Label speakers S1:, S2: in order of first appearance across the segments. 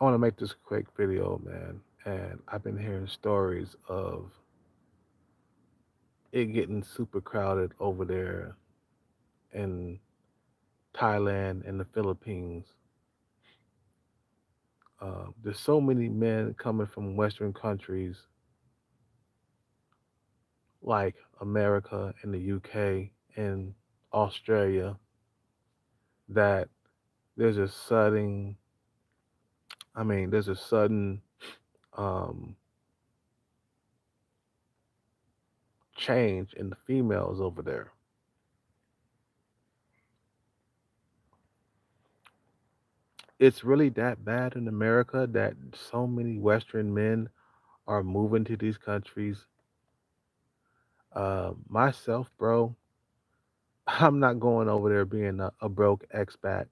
S1: I want to make this quick video, man. And I've been hearing stories of it getting super crowded over there in Thailand and the Philippines. There's so many men coming from Western countries like America and the UK and Australia that there's a sudden, there's a sudden um, change in the females over there. It's really that bad in America that so many Western men are moving to these countries. Myself, bro, I'm not going over there being a broke expat.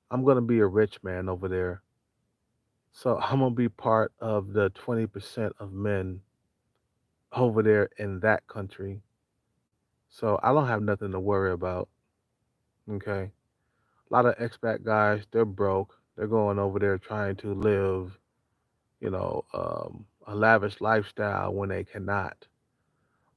S1: I'm gonna be a rich man over there. So I'm gonna be part of the 20% of men over there in that country. So I don't have nothing to worry about. Okay. A lot of expat guys, they're broke. They're going over there trying to live, a lavish lifestyle when they cannot.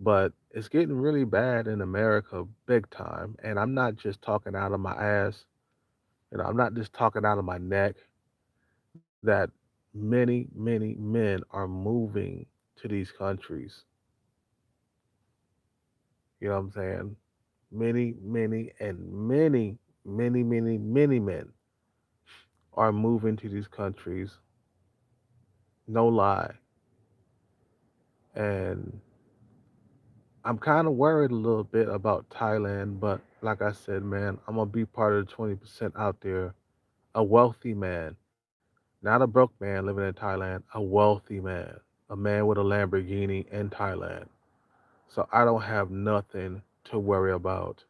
S1: But it's getting really bad in America big time. And I'm not just talking out of my ass. I'm not just talking out of my neck that many, many men are moving to these countries. You know what I'm saying? Many, many, and many, many, many, many men are moving to these countries. No lie. And I'm kind of worried a little bit about Thailand, but like I said, man, I'm going to be part of the 20% out there, a wealthy man. Not a broke man living in Thailand, a wealthy man, a man with a Lamborghini in Thailand. So I don't have nothing to worry about.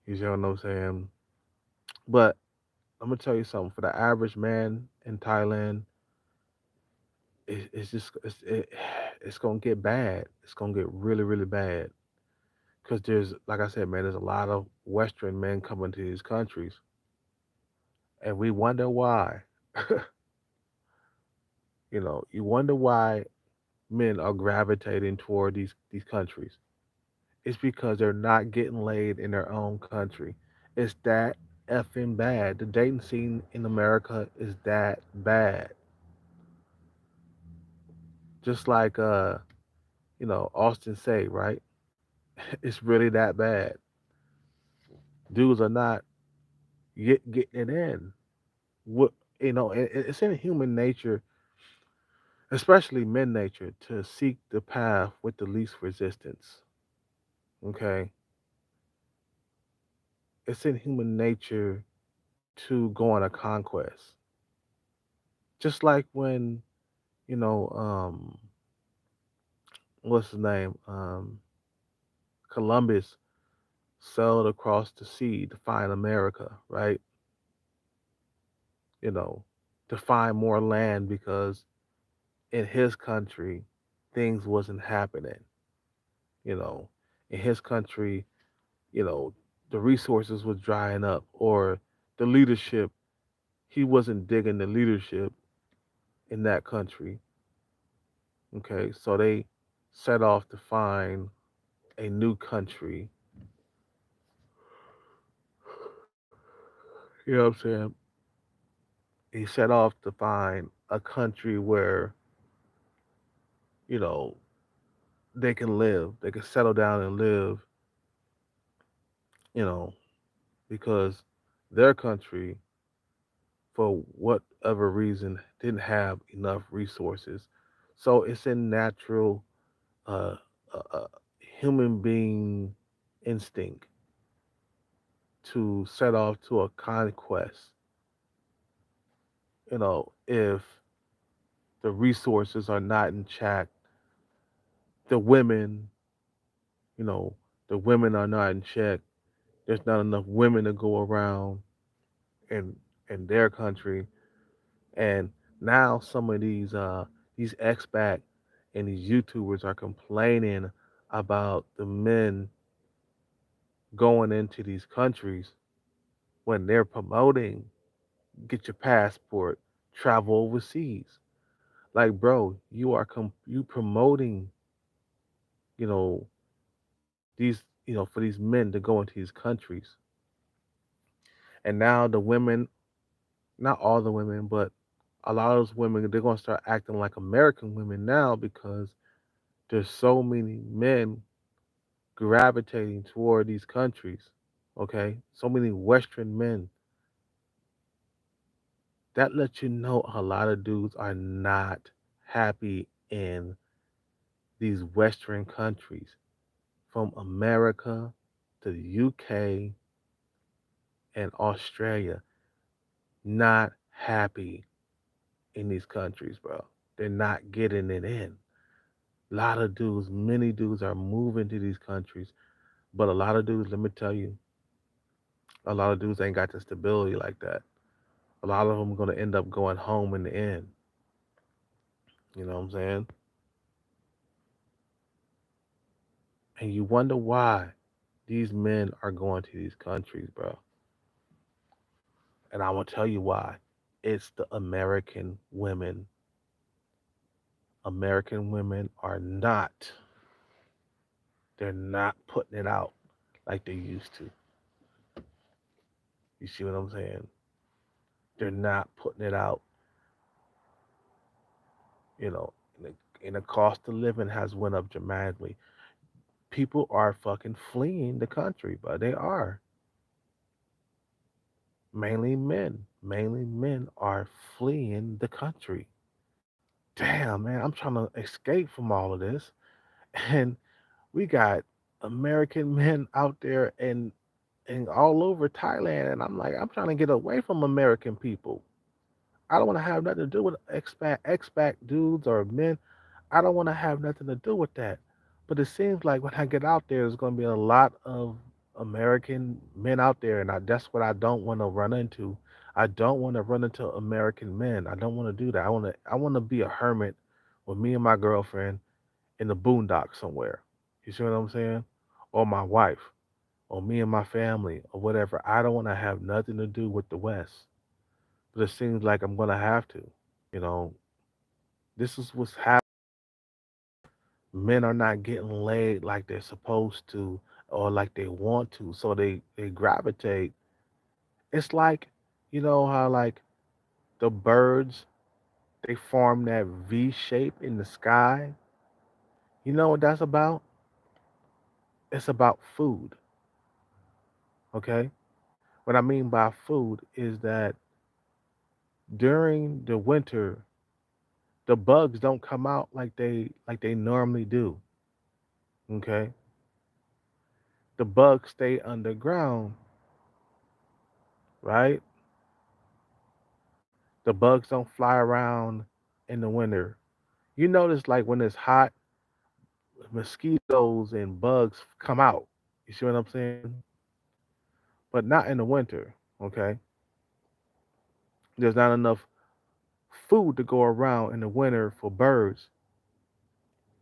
S1: You see what I'm saying? But I'm gonna tell you something. For the average man in Thailand, it's just it's gonna get bad. It's gonna get really, really bad. Cause there's, like I said, man, there's a lot of Western men coming to these countries, and we wonder why. You wonder why men are gravitating toward these countries. It's because they're not getting laid in their own country. It's that effing bad. The dating scene in America is that bad. Just like Austin say, right? It's really that bad. Dudes are not getting it in. What it's in human nature, especially men nature, to seek the path with the least resistance. Okay, it's in human nature to go on a conquest. Just like when you know, what's his name? Columbus sailed across the sea to find America, right? You know, to find more land because in his country things wasn't happening. You know, in his country, you know, the resources was drying up or the leadership, he wasn't digging the leadership in that country. Okay, so they set off to find a new country. You know what I'm saying? He set off to find a country where, you know, they can live, they can settle down and live, you know, because their country, for whatever reason, didn't have enough resources. So it's a natural uh, human being instinct to set off to a conquest. If the resources are not in check, the women, you know, the women are not in check. There's not enough women to go around in their country, and now some of these expat and these YouTubers are complaining about the men going into these countries when they're promoting get your passport. travel overseas. Like, bro, you promoting, you know, for these men to go into these countries. And now the women, not all the women, but a lot of those women, they're gonna start acting like American women now because there's so many men gravitating toward these countries. Okay, so many Western men. That lets you know a lot of dudes are not happy in these Western countries, from America to the UK and Australia. Not happy in these countries, bro. They're not getting it in. A lot of dudes, many dudes are moving to these countries, but a lot of dudes, let me tell you, a lot of dudes ain't got the stability like that. A lot of them are gonna end up going home in the end. You know what I'm saying? And you wonder why these men are going to these countries, bro. And I will tell you why. It's the American women. American women are not, they're not putting it out like they used to. You see what I'm saying? They're not putting it out, you know, and the cost of living has went up dramatically. People are fucking fleeing the country, but they are. Mainly men. Mainly men are fleeing the country. Damn, man, I'm trying to escape from all of this. And we got American men out there and all over Thailand. And I'm like, I'm trying to get away from American people. I don't want to have nothing to do with expat dudes or men. I don't want to have nothing to do with that. But it seems like when I get out there, there's going to be a lot of American men out there, and that's what I don't want to run into. I don't want to run into American men. I don't want to do that. I want to be a hermit with me and my girlfriend in the boondocks somewhere. You see what I'm saying? Or my wife, or me and my family, or whatever. I don't want to have nothing to do with the West. But it seems like I'm gonna have to. You know, this is what's happening. Men are not getting laid like they're supposed to or like they want to, so they gravitate. It's like, you know how like the birds, they form that V shape in the sky. You know what that's about? It's about food. Okay. What I mean by food is that during the winter, the bugs don't come out like they normally do. Okay. The bugs stay underground, right? The bugs don't fly around in the winter. You notice like when it's hot, mosquitoes and bugs come out. You see what I'm saying? But not in the winter, okay? There's not enough food to go around in the winter for birds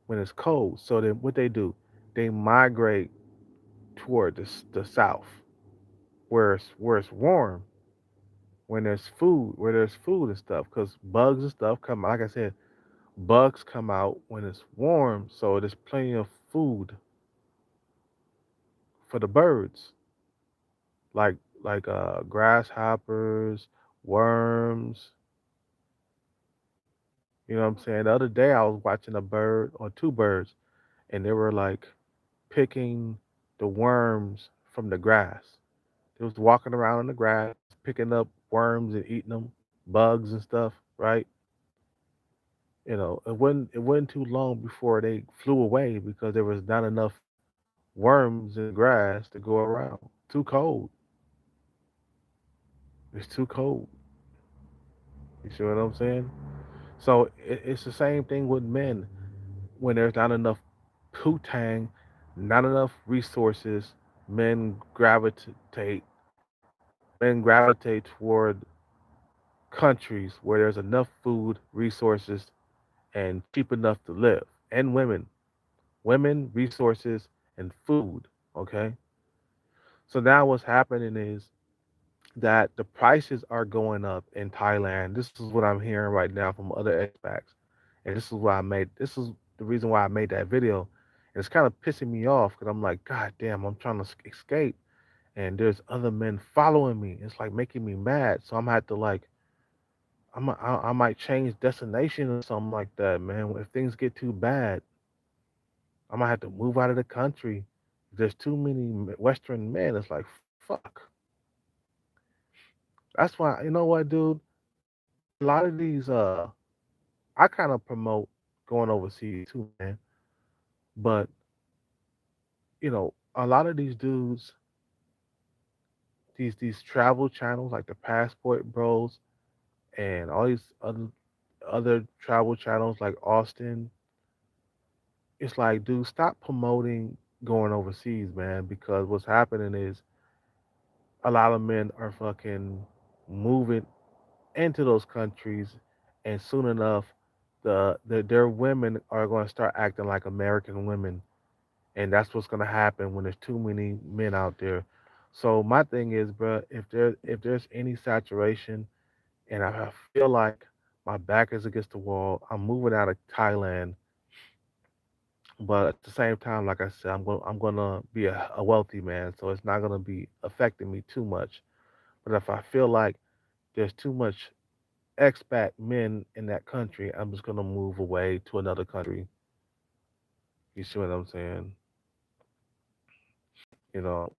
S1: when it's cold. So then what they do, they migrate toward the south where it's warm when there's food, where there's food and stuff, because bugs and stuff come. Like I said, bugs come out when it's warm, so there's plenty of food for the birds, like grasshoppers, worms. You know what I'm saying? The other day I was watching a bird or two birds, and they were like picking the worms from the grass. They was walking around in the grass, picking up worms and eating them, bugs and stuff. Right? You know, it wasn't too long before they flew away because there was not enough worms in the grass to go around. Too cold. It's too cold. You see what I'm saying? So it's the same thing with men. When there's not enough putang, not enough resources, men gravitate toward countries where there's enough food, resources, and cheap enough to live. And women, resources, and food. Okay. So now what's happening is that the prices are going up in Thailand. This is what I'm hearing right now from other expats, and this is the reason why I made that video. And it's kind of pissing me off because I'm like, God damn, I'm trying to escape, and there's other men following me. It's like making me mad. So I'm gonna have to like, I might change destination or something like that, man. If things get too bad, I might have to move out of the country. There's too many Western men. It's like, fuck. That's why, you know what, dude? A lot of these, I kind of promote going overseas too, man. But a lot of these dudes, these travel channels like the Passport Bros and all these other travel channels like Austin, it's like, dude, stop promoting going overseas, man. Because what's happening is a lot of men are fucking moving into those countries, and soon enough, their women are going to start acting like American women, and that's what's going to happen when there's too many men out there. So my thing is, bro, if there's any saturation, and I feel like my back is against the wall, I'm moving out of Thailand. But at the same time, like I said, I'm gonna be a wealthy man, so it's not gonna be affecting me too much. But if I feel like there's too much expat men in that country, I'm just gonna move away to another country. You see what I'm saying? You know,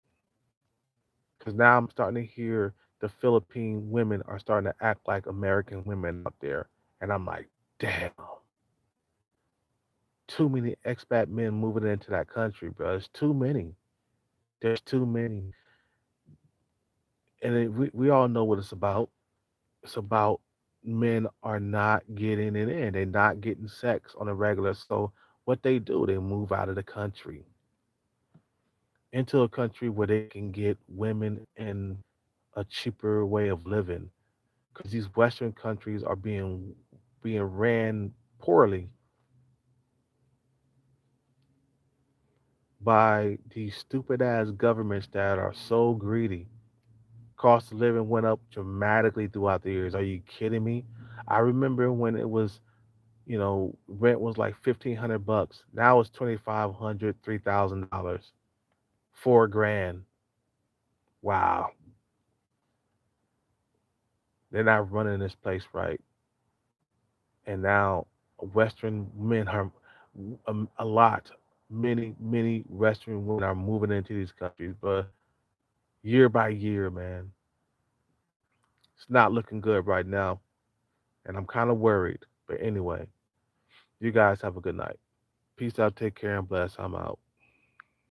S1: because now I'm starting to hear the Philippine women are starting to act like American women out there, and I'm like, damn, too many expat men moving into that country, bro. It's too many. There's too many, and we all know what it's about. It's about men are not getting it in. They're not getting sex on a regular. So what they do, they move out of the country into a country where they can get women in a cheaper way of living. Because these Western countries are being ran poorly by these stupid ass governments that are so greedy. Cost of living went up dramatically throughout the years. Are you kidding me? I remember when it was, rent was like $1,500. Now it's 2,500, $3,000, 4 grand. Wow, they're not running this place right. And now Western men are a lot, many Western women are moving into these countries, but year by year, man, it's not looking good right now, and I'm kind of worried. But anyway, you guys have a good night. Peace out, take care, and bless. I'm out.